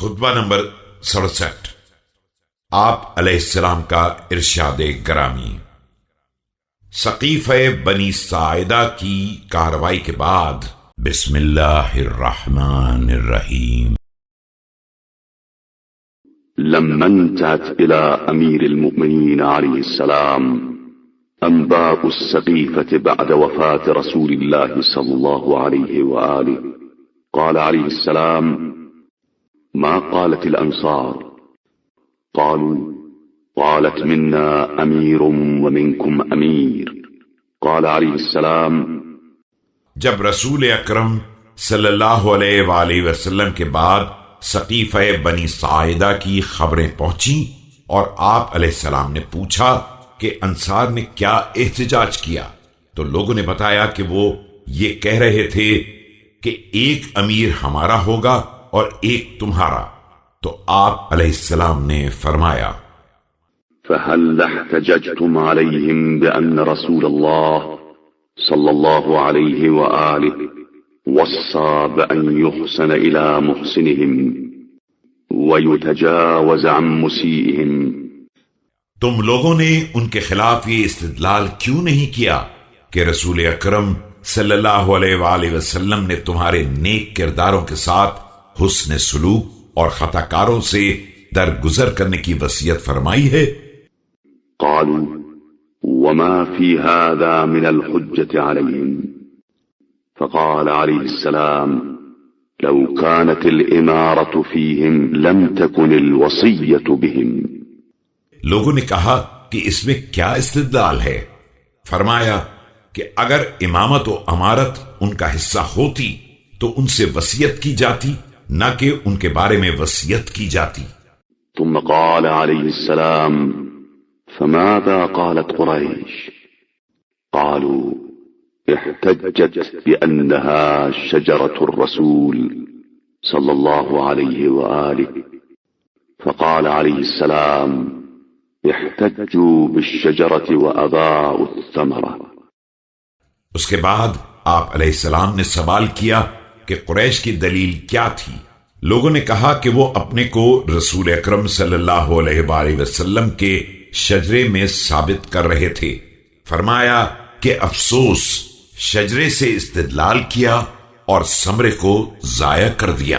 خطبہ نمبر 67 آپ علیہ السلام کا ارشاد گرامی۔ سقیفہ بنی ساعدہ کی کارروائی کے بعد بسم اللہ الرحمن الرحیم۔ لما انتهت إلى أمير المؤمنين عليه السلام أنباء السقيفة بعد وفاة رسول الله صلى الله عليه وآله قال عليه السلام: ما قالت الأنصار؟ قالوا: قالت منا أمير ومنكم أمير. قال عليه السلام: جب رسول اکرم صلی اللہ علیہ وآلہ وسلم کے بعد سقیفہ بنی ساعدہ کی خبریں پہنچیں اور آپ علیہ السلام نے پوچھا کہ انصار نے کیا احتجاج کیا، تو لوگوں نے بتایا کہ وہ یہ کہہ رہے تھے کہ ایک امیر ہمارا ہوگا اور ایک تمہارا، تو آپ علیہ السلام نے فرمایا: فهل احتججتم عليهم بأن رسول الله صلى الله عليه وآله وصى بأن يحسن إلى محسنهم ويتجاوز عن مسيئهم؟ تم لوگوں نے ان کے خلاف یہ استدلال کیوں نہیں کیا کہ رسول اکرم صلی اللہ علیہ وآلہ وسلم نے تمہارے نیک کرداروں کے ساتھ حسن سلوک اور خطا کاروں سے درگزر کرنے کی وصیت فرمائی ہے؟ قالوا: وما في هذا من الحجة عليهم؟ فقال عليه السلام: لو كانت الإمارة فيهم لم تكن الوصية بهم. لوگوں نے کہا کہ اس میں کیا استدلال ہے؟ فرمایا کہ اگر امامت و امارت ان کا حصہ ہوتی تو ان سے وصیت کی جاتی، نہ کہ ان کے بارے میں وصیت کی جاتی۔ ثم قال عليه السلام: فماذا قالت قريش؟ قالوا: احتجت بأنها شجرة الرسول صلى الله عليه وآله. فقال عليه السلام: احتجوا بالشجرة وأضاءوا الثمرة. اس کے بعد آپ علیہ السلام نے سوال کیا کہ قریش کی دلیل کیا تھی؟ لوگوں نے کہا کہ وہ اپنے کو رسول اکرم صلی اللہ علیہ وآلہ وسلم کے شجرے میں ثابت کر رہے تھے۔ فرمایا کہ افسوس، شجرے سے استدلال کیا اور ثمرے کو ضائع کر دیا۔